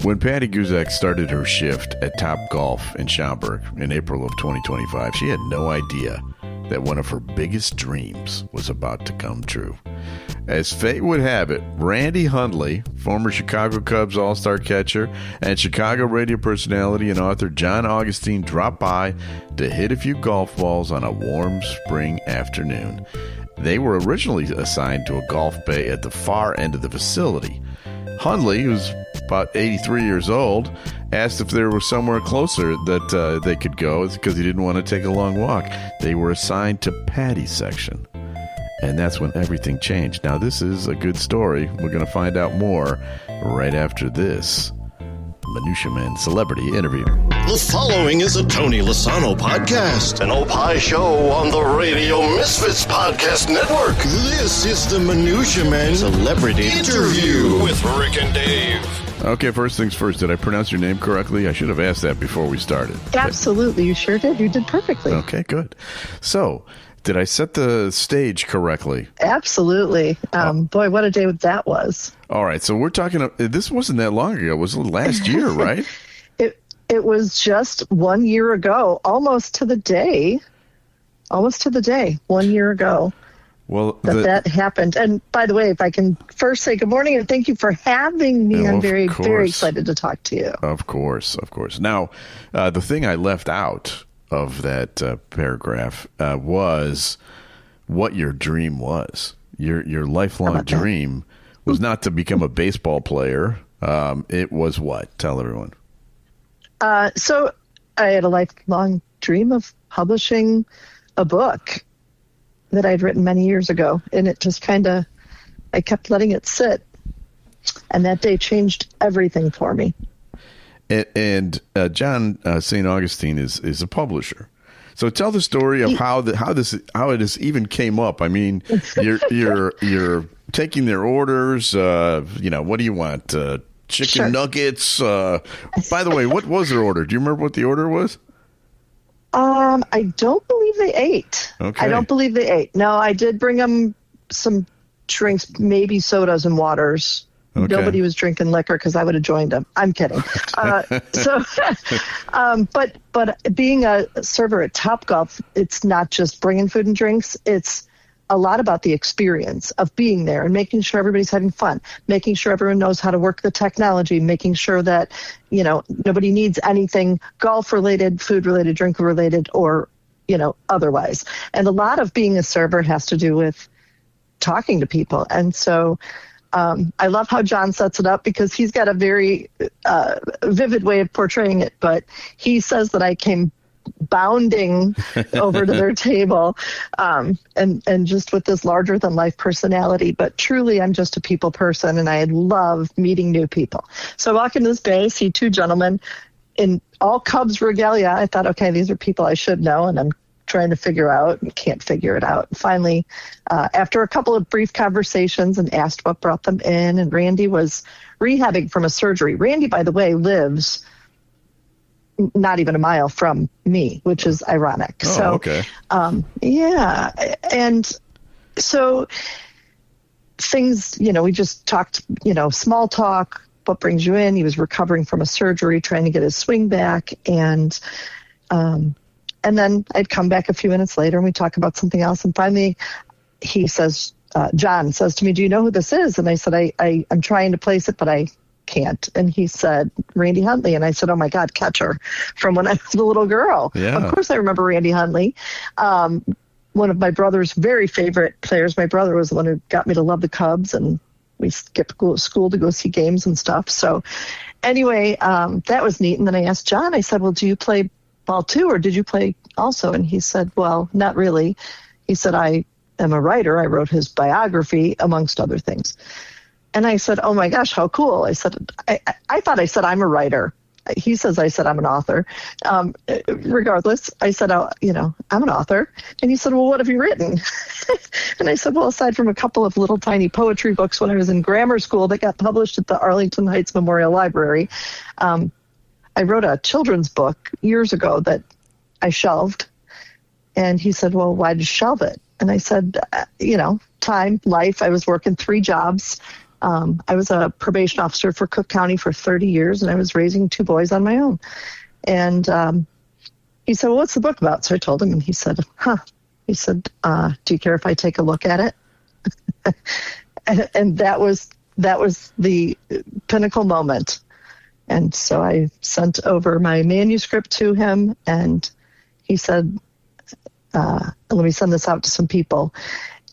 When Patti Guzak started her shift at Top Golf in Schaumburg in April of 2025, she had no idea that one of her biggest dreams was about to come true. As fate would have it, Randy Hundley, former Chicago Cubs All-Star catcher, and Chicago radio personality and author John Augustine dropped by to hit a few golf balls on a warm spring afternoon. They were originally assigned to a golf bay at the far end of the facility. Hundley, who's about 83 years old, asked if there was somewhere closer that they could go because he didn't want to take a long walk. They were assigned to Patti's section. And that's when everything changed. Now, this is a good story. We're going to find out more right after this Minutia Man celebrity interview. The following is a Tony Lasano podcast, an Opie show on the Radio Misfits Podcast Network. This is the Minutia Man celebrity interview with Rick and Dave. Okay, first things first. Did I pronounce your name correctly? I should have asked that before we started. Absolutely. You sure did. You did perfectly. Okay, good. So, did I set the stage correctly? Absolutely. Boy, what a day that was. All right. So we're talking, this wasn't that long ago. It was last year, right? It was just 1 year ago, almost to the day, 1 year ago. Well, that happened. And by the way, if I can first say good morning and thank you for having me. I'm very, very excited to talk to you. Of course. Now, the thing I left out of that paragraph was what your dream was. Your lifelong dream was not to become a baseball player. It was what? Tell everyone. So I had a lifelong dream of publishing a book that I'd written many years ago, and it just I kept letting it sit, and that day changed everything for me. And John St. Augustine is a publisher. So tell the story of how it even came up. I mean, you're taking their orders. What do you want? Chicken nuggets. By the way, what was their order? Do you remember what the order was? I don't believe they ate. Okay. I don't believe they ate. No, I did bring them some drinks, maybe sodas and waters. Okay. Nobody was drinking liquor because I would have joined them. I'm kidding. But being a server at Topgolf, it's not just bringing food and drinks. It's a lot about the experience of being there and making sure everybody's having fun, making sure everyone knows how to work the technology, making sure that, nobody needs anything golf-related, food-related, drink-related, or, otherwise. And a lot of being a server has to do with talking to people. And so I love how John sets it up because he's got a very vivid way of portraying it. But he says that I came bounding over to their table and just with this larger than life personality. But truly, I'm just a people person, and I love meeting new people. So I walk into this bay, see two gentlemen in all Cubs regalia. I thought, okay, these are people I should know, and I'm trying to figure out and can't figure it out. Finally, after a couple of brief conversations and asked what brought them in, and Randy was rehabbing from a surgery. Randy, by the way, lives not even a mile from me, which is ironic. Oh, okay. Yeah. And so things, we just talked, small talk, what brings you in? He was recovering from a surgery, trying to get his swing back. And then I'd come back a few minutes later and we talk about something else. And finally he says, John says to me, do you know who this is? And I said, I'm trying to place it, but I can't. And he said, Randy Hundley. And I said, oh my God, catcher from when I was a little girl. Yeah. Of course I remember Randy Hundley. One of my brother's very favorite players. My brother was the one who got me to love the Cubs, and we skipped school to go see games and stuff. So anyway, that was neat. And then I asked John, I said, well, do you play ball too, or did you play also? And he said, well, not really. He said, I am a writer. I wrote his biography, amongst other things. And I said, oh my gosh, how cool. I said, I thought I said I'm a writer. He says I said I'm an author. Regardless, I said, I'm an author. And he said, well, what have you written? And I said, well, aside from a couple of little tiny poetry books when I was in grammar school that got published at the Arlington Heights Memorial Library, I wrote a children's book years ago that I shelved. And he said, well, why did you shelve it? And I said, time, life. I was working 3 jobs, I was a probation officer for Cook County for 30 years, and I was raising 2 boys on my own. And he said, well, what's the book about? So I told him, and he said, He said, do you care if I take a look at it? and that was the pinnacle moment. And so I sent over my manuscript to him, and he said, let me send this out to some people.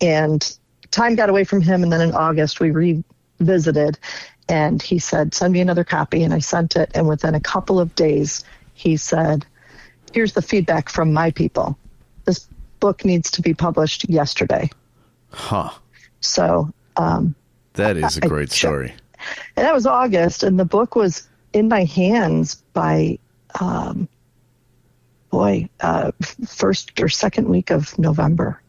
And time got away from him, and then in August we revisited, and he said, send me another copy, and I sent it, and within a couple of days he said, here's the feedback from my people. This book needs to be published yesterday. Huh. So that is a great story. And that was August, and the book was in my hands by first or second week of November.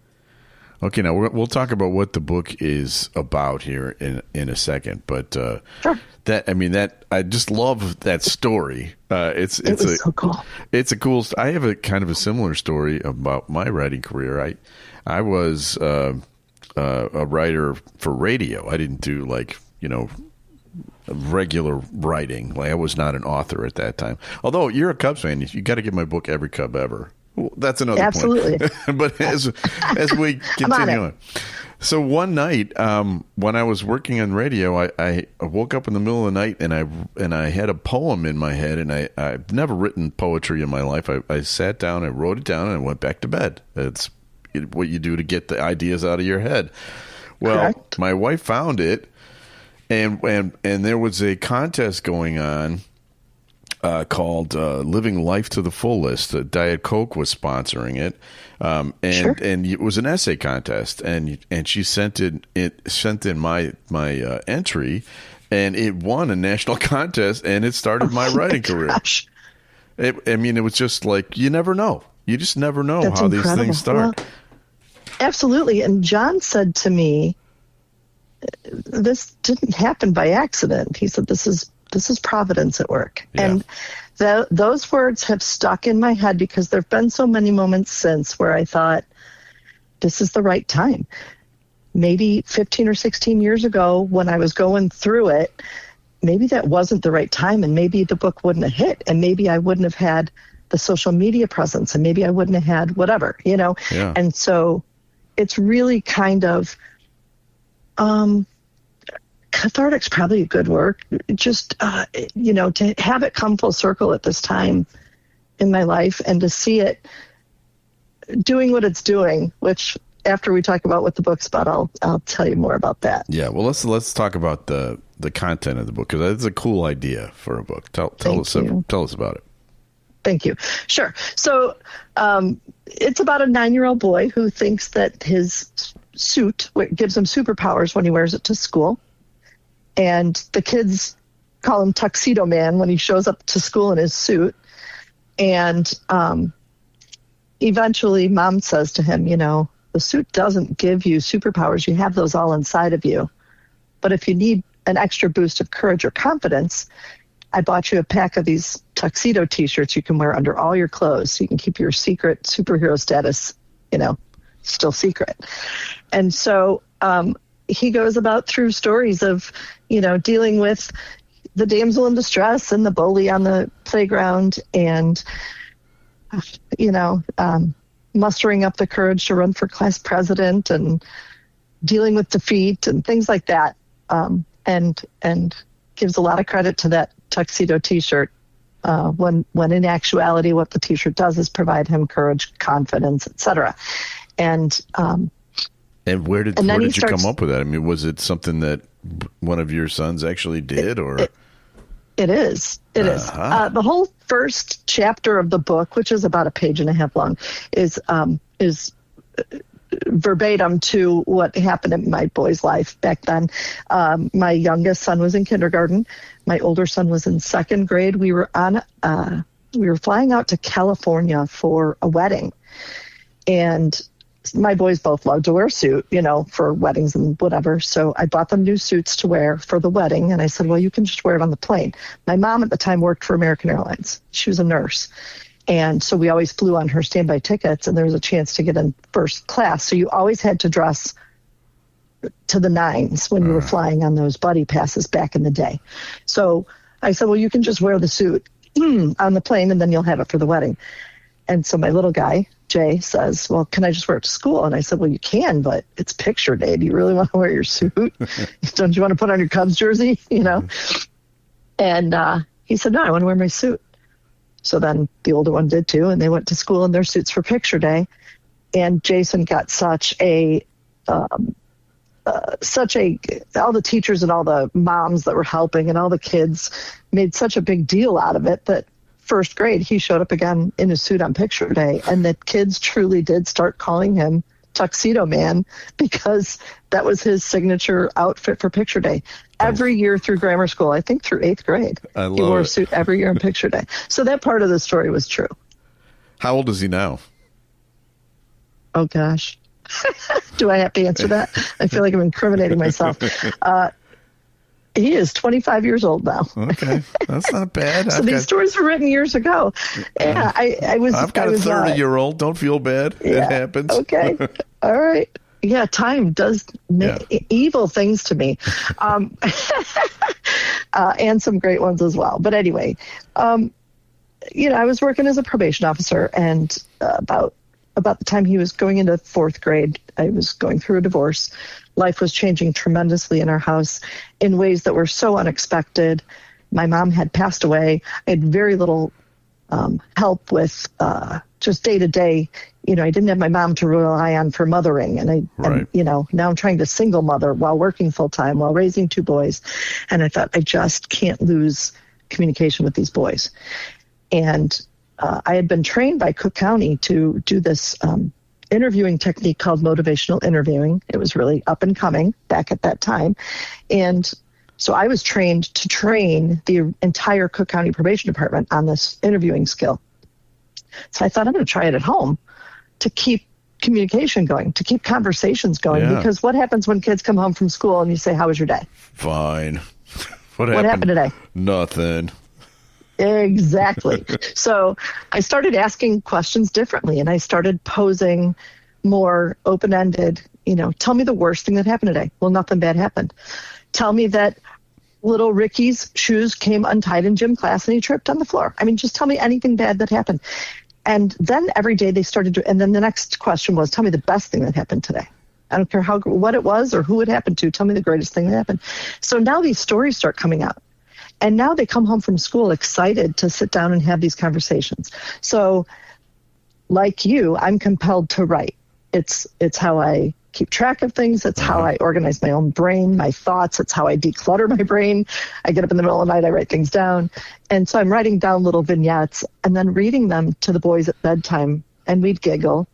Okay, now we'll talk about what the book is about here in a second, but sure. I just love that story. It was so cool. It's a cool. I have a kind of a similar story about my writing career. I was a writer for radio. I didn't do regular writing. Like, I was not an author at that time. Although you're a Cubs fan, you got to get my book Every Cub Ever. Well, that's another Absolutely. point. But as we continue on. So one night, when I was working on radio, I woke up in the middle of the night and I had a poem in my head, and I've never written poetry in my life. I sat down, I wrote it down, and I went back to bed. That's what you do to get the ideas out of your head. Well, Correct. My wife found it, and there was a contest going on called Living Life to the Fullest. Diet Coke was sponsoring it, Sure. and it was an essay contest, and she sent in my entry, and it won a national contest, and it started my writing career. Gosh. It was just like, you never know. You just never know That's how incredible. these things start. Well, absolutely. And John said to me, this didn't happen by accident. He said, this is providence at work. Yeah. And those words have stuck in my head because there have been so many moments since where I thought, this is the right time. Maybe 15 or 16 years ago when I was going through it, maybe that wasn't the right time, and maybe the book wouldn't have hit, and maybe I wouldn't have had the social media presence, and maybe I wouldn't have had whatever, Yeah. And so it's really kind of cathartic's probably a good word. Just, to have it come full circle at this time in my life and to see it doing what it's doing, which after we talk about what the book's about, I'll tell you more about that. Yeah. Well, let's talk about the content of the book, because it's a cool idea for a book. Tell us about it. Thank you. Sure. So it's about a 9-year-old boy who thinks that his suit gives him superpowers when he wears it to school. And the kids call him Tuxedo Man when he shows up to school in his suit. And eventually Mom says to him, the suit doesn't give you superpowers. You have those all inside of you. But if you need an extra boost of courage or confidence, I bought you a pack of these tuxedo T-shirts you can wear under all your clothes so you can keep your secret superhero status, still secret. And so he goes about through stories of, dealing with the damsel in distress and the bully on the playground and, mustering up the courage to run for class president and dealing with defeat and things like that. And gives a lot of credit to that tuxedo T-shirt, when in actuality what the T-shirt does is provide him courage, confidence, etc. And where did you come up with that? I mean, was it something that one of your sons actually did, or? It is. It is. The whole first chapter of the book, which is about a page and a half long, is verbatim to what happened in my boy's life back then. My youngest son was in kindergarten. My older son was in second grade. We were flying out to California for a wedding, and my boys both loved to wear a suit, for weddings and whatever. So I bought them new suits to wear for the wedding. And I said, well, you can just wear it on the plane. My mom at the time worked for American Airlines. She was a nurse. And so we always flew on her standby tickets, and there was a chance to get in first class. So you always had to dress to the nines when you were flying on those buddy passes back in the day. So I said, well, you can just wear the suit on the plane and then you'll have it for the wedding. And so my little guy, Jay, says, well, can I just wear it to school? And I said, well, you can, but it's picture day. Do you really want to wear your suit? Don't you want to put on your Cubs jersey? And he said, no, I want to wear my suit. So then the older one did too, and they went to school in their suits for picture day. And Jason got all the teachers and all the moms that were helping and all the kids made such a big deal out of it that first grade, he showed up again in his suit on picture day, and the kids truly did start calling him Tuxedo Man because that was his signature outfit for picture day. Every year through grammar school, I think through 8th grade, he wore a suit every year on picture day. So that part of the story was true. How old is he now? Oh, gosh. Do I have to answer that? I feel like I'm incriminating myself. He is 25 years old now. Okay, that's not bad. So these stories were written years ago. Yeah, I've got a 30-year-old. Don't feel bad. Yeah, it happens. Okay, all right. Yeah, time does evil things to me, and some great ones as well. But anyway, I was working as a probation officer, and about the time he was going into 4th grade, I was going through a divorce. Life was changing tremendously in our house in ways that were so unexpected. My mom had passed away. I had very little help with just day-to-day. I didn't have my mom to rely on for mothering. And now I'm trying to single mother while working full-time, while raising 2 boys. And I thought, I just can't lose communication with these boys. And I had been trained by Cook County to do this interviewing technique called motivational interviewing. It was really up and coming back at that time. And so I was trained to train the entire Cook County Probation Department on this interviewing skill. So I thought, I'm going to try it at home to keep communication going, to keep conversations going. Yeah. Because what happens when kids come home from school and you say, how was your day? Fine. What happened today? Nothing. Exactly. So I started asking questions differently, and I started posing more open-ended, tell me the worst thing that happened today. Well, nothing bad happened. Tell me that little Ricky's shoes came untied in gym class and he tripped on the floor. I mean, just tell me anything bad that happened. And then every day they started to, and then the next question was, tell me the best thing that happened today. I don't care what it was or who it happened to. Tell me the greatest thing that happened. So now these stories start coming out. And now they come home from school excited to sit down and have these conversations. So like you, I'm compelled to write. It's how I keep track of things. It's how I organize my own brain, my thoughts. It's how I declutter my brain. I get up in the middle of the night, I write things down. And so I'm writing down little vignettes and then reading them to the boys at bedtime, and we'd giggle.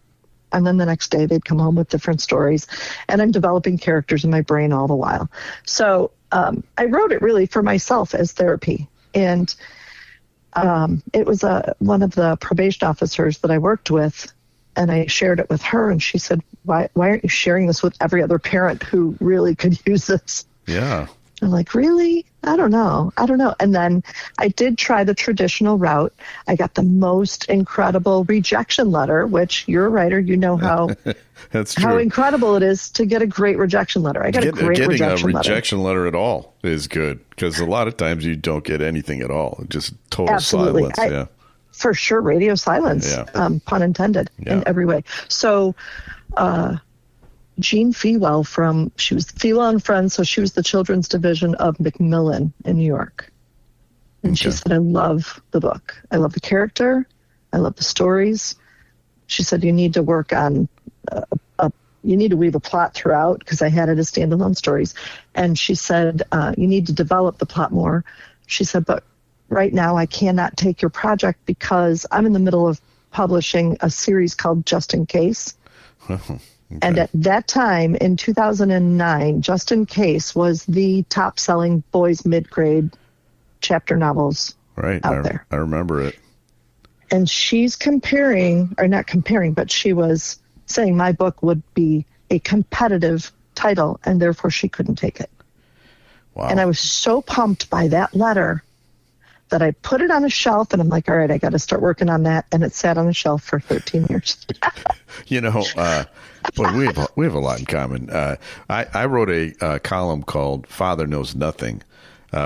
And then the next day they'd come home with different stories. And I'm developing characters in my brain all the while. So I wrote it really for myself as therapy. And it was one of the probation officers that I worked with, and I shared it with her, and she said, why aren't you sharing this with every other parent who really could use this? Yeah. I'm like, really? I don't know. And then I did try the traditional route. I got the most incredible rejection letter, which you're a writer. You know how That's true. How incredible it is to get a great rejection letter. I got a great rejection letter. Getting a rejection letter at all is good, because a lot of times you don't get anything at all. Just total silence. Yeah. For sure. Radio silence, pun intended, in every way. So, Jean Fewell she was Fewell and Friends, so she was the children's division of Macmillan in New York. And she said, I love the book. I love the character. I love the stories. She said, you need to work on, you need to weave a plot throughout, because I had it as standalone stories. And she said, you need to develop the plot more. She said, but right now I cannot take your project because I'm in the middle of publishing a series called Just in Case. Okay. And at that time, in 2009, Just in Case was the top-selling boys' mid-grade chapter novels out there. I remember it. And she's comparing, or not comparing, but she was saying my book would be a competitive title, and therefore she couldn't take it. Wow. And I was so pumped by that letter that I put it on a shelf, and I'm like, all right, I got to start working on that. And it sat on a shelf for 13 years. Boy, we have a lot in common. I wrote a column called Father Knows Nothing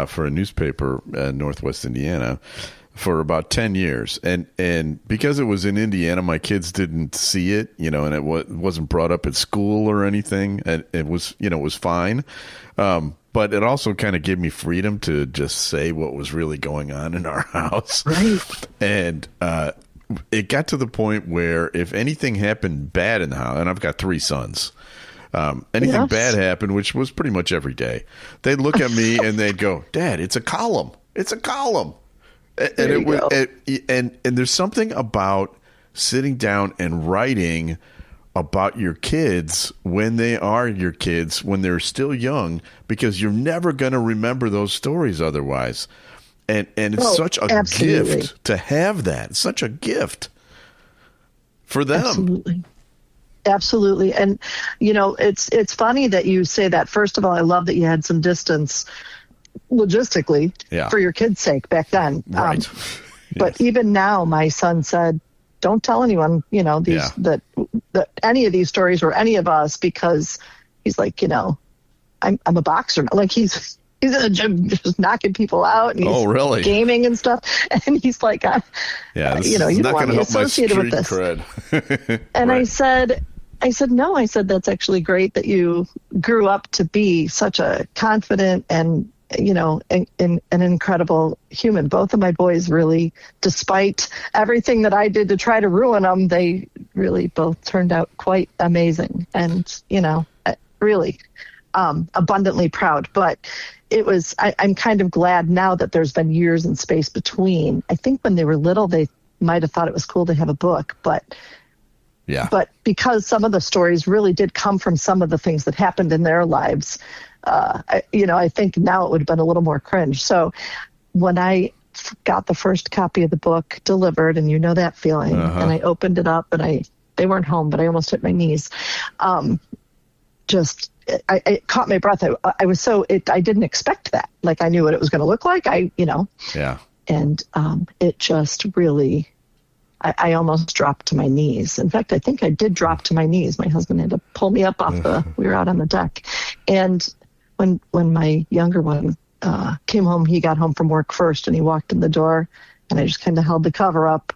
for a newspaper in Northwest Indiana for about 10 years. And because it was in Indiana, my kids didn't see it, and it wasn't brought up at school or anything. And it was, it was fine. But it also kind of gave me freedom to just say what was really going on in our house. Right. And it got to the point where if anything happened bad in the house, and I've got 3 sons, anything bad happened, which was pretty much every day, they'd look at me and they'd go, Dad, it's a column. It's a column. And there's something about sitting down and writing about your kids when they are your kids, when they're still young, because you're never going to remember those stories otherwise. And it's such a gift to have that. It's such a gift for them. Absolutely. And, it's funny that you say that. First of all, I love that you had some distance logistically for your kids' sake back then. Right. But even now, my son said, don't tell anyone, that any of these stories or any of us, because he's like, I'm a boxer. Like he's in the gym just knocking people out, and he's gaming and stuff. And he's like, you don't want to be associated with this. Cred. And right. I said, no, that's actually great that you grew up to be such a confident and, an incredible human. Both of my boys really, despite everything that I did to try to ruin them, they really both turned out quite amazing. And, really abundantly proud. But it was, I'm kind of glad now that there's been years and space between. I think when they were little, they might have thought it was cool to have a book, but because some of the stories really did come from some of the things that happened in their lives, I think now it would have been a little more cringe. So when I got the first copy of the book delivered, and that feeling, and I opened it up, and they weren't home, but I almost hit my knees. It caught my breath. I was I didn't expect that. Like I knew what it was going to look like. And it just really, I almost dropped to my knees. In fact, I think I did drop to my knees. My husband had to pull me up off we were out on the deck. And when my younger one came home, he got home from work first, and he walked in the door, and I just kind of held the cover up,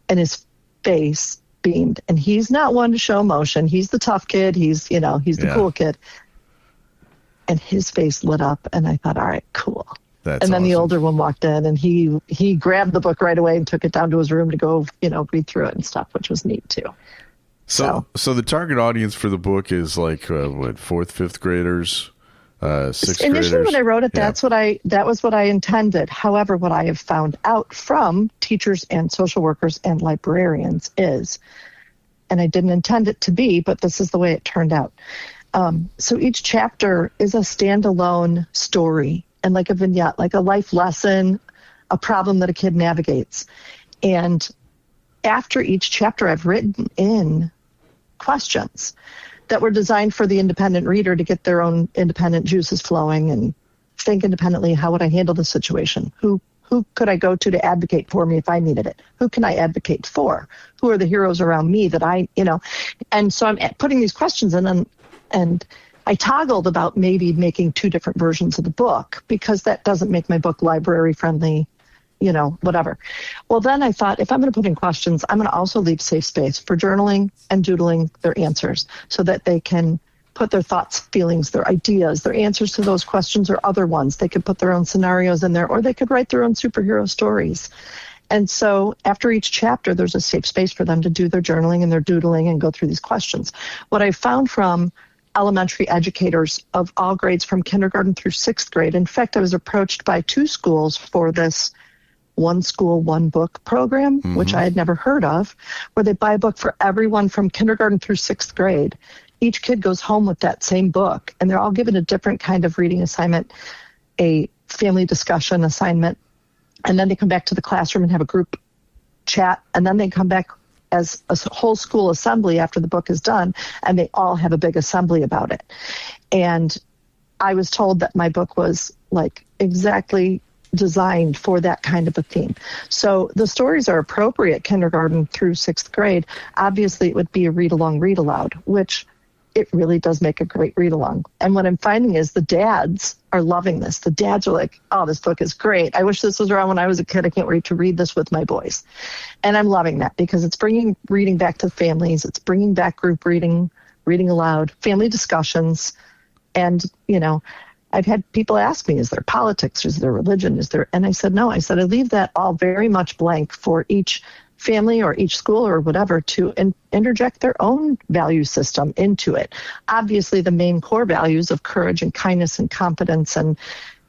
and his face beamed. And he's not one to show emotion. He's the tough kid. He's the cool kid. And his face lit up, and I thought, all right, cool. That's and then awesome. The older one walked in, and he grabbed the book right away and took it down to his room to go, read through it and stuff, which was neat too. So the target audience for the book is like what, 4th, 5th graders, 6th Initially, graders? when I wrote it, that was what I intended. However, what I have found out from teachers and social workers and librarians is, and I didn't intend it to be, but this is the way it turned out. So each chapter is a standalone story, and like a vignette, like a life lesson, a problem that a kid navigates. And after each chapter, I've written in questions that were designed for the independent reader to get their own independent juices flowing and think independently. How would I handle the situation? Who could I go to advocate for me if I needed it? Who can I advocate for? Who are the heroes around me that and so I'm putting these questions in, and I toggled about maybe making 2 different versions of the book, because that doesn't make my book library friendly, whatever. Well, then I thought, if I'm going to put in questions, I'm going to also leave safe space for journaling and doodling their answers, so that they can put their thoughts, feelings, their ideas, their answers to those questions or other ones. They could put their own scenarios in there, or they could write their own superhero stories. And so after each chapter, there's a safe space for them to do their journaling and their doodling and go through these questions. What I found from elementary educators of all grades from kindergarten through 6th grade, in fact, I was approached by 2 schools for this One School, One Book program, which I had never heard of, where they buy a book for everyone from kindergarten through 6th grade. Each kid goes home with that same book, and they're all given a different kind of reading assignment, a family discussion assignment, and then they come back to the classroom and have a group chat, and then they come back as a whole school assembly after the book is done, and they all have a big assembly about it. And I was told that my book was like exactly designed for that kind of a theme. So the stories are appropriate kindergarten through 6th grade. Obviously, it would be a read-along, read-aloud, which it really does make a great read-along. And what I'm finding is the dads are loving this. The dads are like, oh, this book is great. I wish this was around when I was a kid. I can't wait to read this with my boys. And I'm loving that because it's bringing reading back to families. It's bringing back group reading, reading aloud, family discussions. And, you know, I've had people ask me, is there politics? Is there religion? And I said, no. I said, I leave that all very much blank for each family or each school or whatever to interject their own value system into it. Obviously, the main core values of courage and kindness and competence and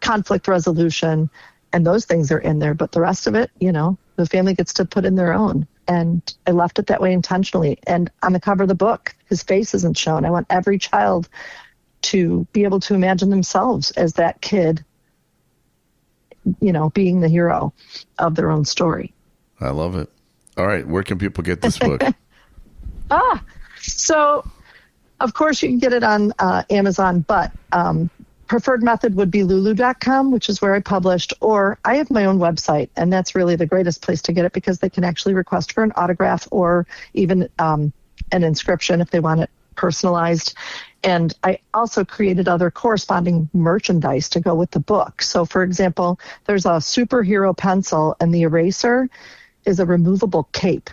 conflict resolution and those things are in there. But the rest of it, you know, the family gets to put in their own. And I left it that way intentionally. And on the cover of the book, his face isn't shown. I want every child to be able to imagine themselves as that kid, you know, being the hero of their own story. I love it. All right. Where can people get this book? So of course you can get it on Amazon, but preferred method would be lulu.com, which is where I published, or I have my own website, and that's really the greatest place to get it because they can actually request for an autograph or even an inscription if they want it personalized. And I also created other corresponding merchandise to go with the book. So for example, there's a superhero pencil, and the eraser is a removable cape.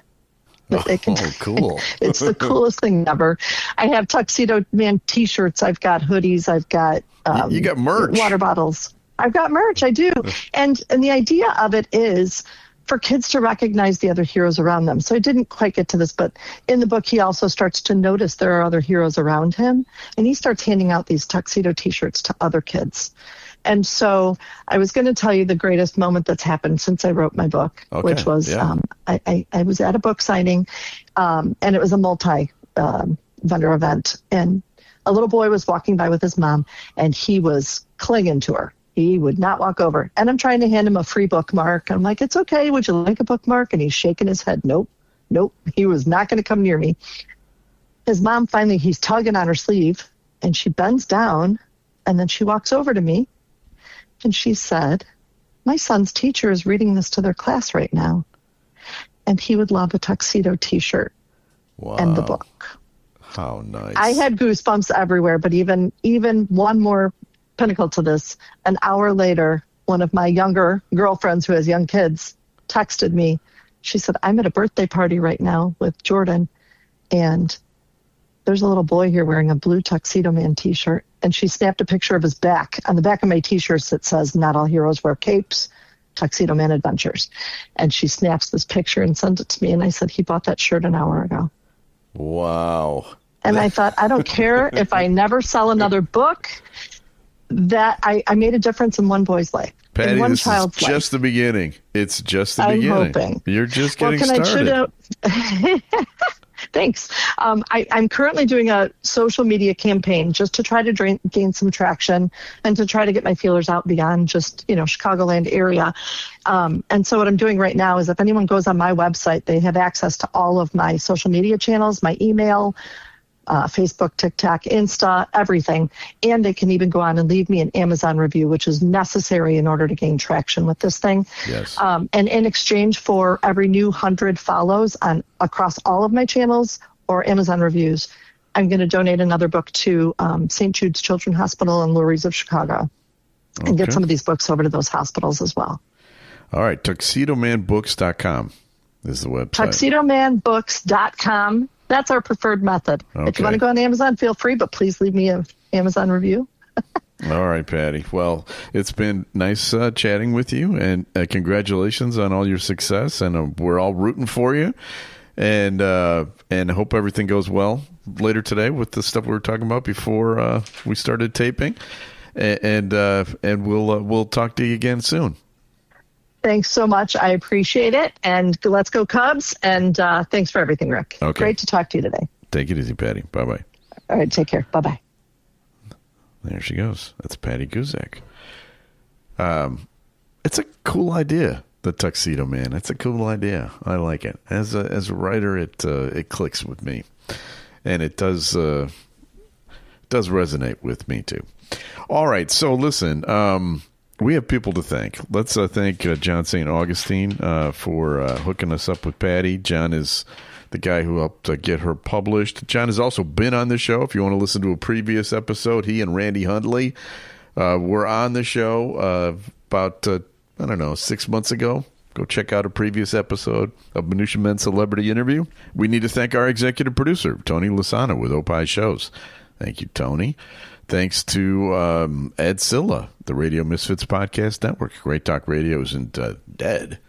Cool. It's the coolest thing ever. I have Tuxedo Man t-shirts. I've got hoodies. I've got you got merch. Water bottles. I've got merch. I do. And the idea of it is for kids to recognize the other heroes around them. So I didn't quite get to this, but in the book, he also starts to notice there are other heroes around him, and he starts handing out these tuxedo t-shirts to other kids. And so I was going to tell you the greatest moment that's happened since I wrote my book, which was I was at a book signing, and it was a multi-vendor event. And a little boy was walking by with his mom, and he was clinging to her. He would not walk over. And I'm trying to hand him a free bookmark. I'm like, it's okay. Would you like a bookmark? And he's shaking his head. Nope. He was not going to come near me. His mom finally, he's tugging on her sleeve, and she bends down, and then she walks over to me. And she said, my son's teacher is reading this to their class right now, and he would love a tuxedo t-shirt and the book. How nice. I had goosebumps everywhere, but even one more pinnacle to this, an hour later, one of my younger girlfriends who has young kids texted me. She said, I'm at a birthday party right now with Jordan, and there's a little boy here wearing a blue Tuxedo Man t-shirt. And she snapped a picture of his back. On the back of my t-shirts that says, not all heroes wear capes, Tuxedo Man Adventures. And she snaps this picture and sends it to me. And I said, he bought that shirt an hour ago. Wow. And I thought, I don't care if I never sell another book, that I made a difference in one boy's life. Patty, in one this child's is just life. The beginning. It's just the beginning. I'm hoping. You're just getting started. Thanks. I'm currently doing a social media campaign just to try to gain some traction and to try to get my feelers out beyond just, Chicagoland area. And so what I'm doing right now is if anyone goes on my website, they have access to all of my social media channels, my email, Facebook, TikTok, Insta, everything. And they can even go on and leave me an Amazon review, which is necessary in order to gain traction with this thing. Yes. And in exchange for every new 100 follows across all of my channels or Amazon reviews, I'm going to donate another book to St. Jude's Children's Hospital and Lurie's of Chicago and get some of these books over to those hospitals as well. All right. TuxedoManBooks.com is the website. TuxedoManBooks.com. That's our preferred method. Okay. If you want to go on Amazon, feel free, but please leave me an Amazon review. All right, Patty. Well, it's been nice chatting with you, and congratulations on all your success. And we're all rooting for you, and hope everything goes well later today with the stuff we were talking about before we started taping. And we'll talk to you again soon. Thanks so much. I appreciate it. And let's go Cubs. And thanks for everything, Rick. Okay. Great to talk to you today. Take it easy, Patty. Bye-bye. All right. Take care. Bye-bye. There she goes. That's Patti Guzak. It's a cool idea, the Tuxedo Man. It's a cool idea. I like it. As a writer, it clicks with me. And it does resonate with me, too. All right. So, listen, We have people to thank. Let's thank John St. Augustine for hooking us up with Patti. John is the guy who helped get her published. John has also been on the show. If you want to listen to a previous episode, he and Randy Hundley were on the show about, 6 months ago. Go check out a previous episode of Minutia Men Celebrity Interview. We need to thank our executive producer, Tony Lasano with Opie Shows. Thank you, Tony. Thanks to Ed Silla, the Radio Misfits Podcast Network. Great Talk Radio isn't dead.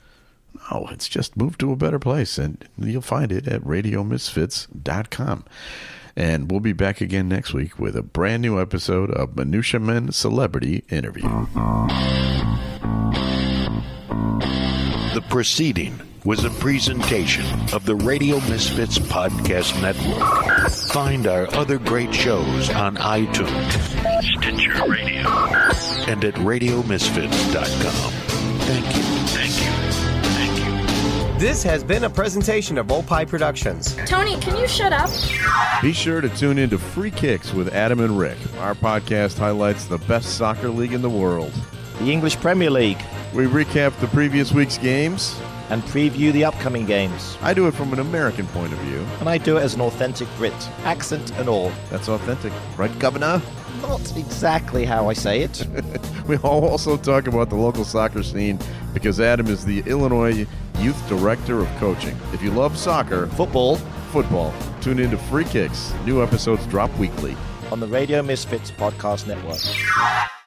No, it's just moved to a better place, and you'll find it at radiomisfits.com. And we'll be back again next week with a brand new episode of Minutia Men Celebrity Interview. The proceeding was a presentation of the Radio Misfits Podcast Network. Find our other great shows on iTunes, Stitcher Radio, and at radiomisfits.com. Thank you. Thank you. Thank you. This has been a presentation of Opie Productions. Tony, can you shut up? Be sure to tune in to Free Kicks with Adam and Rick. Our podcast highlights the best soccer league in the world. The English Premier League. We recap the previous week's games and preview the upcoming games. I do it from an American point of view. And I do it as an authentic Brit, accent and all. That's authentic, right, Governor? Not exactly how I say it. We also talk about the local soccer scene because Adam is the Illinois Youth Director of Coaching. If you love soccer, football, tune in to Free Kicks. New episodes drop weekly on the Radio Misfits Podcast Network.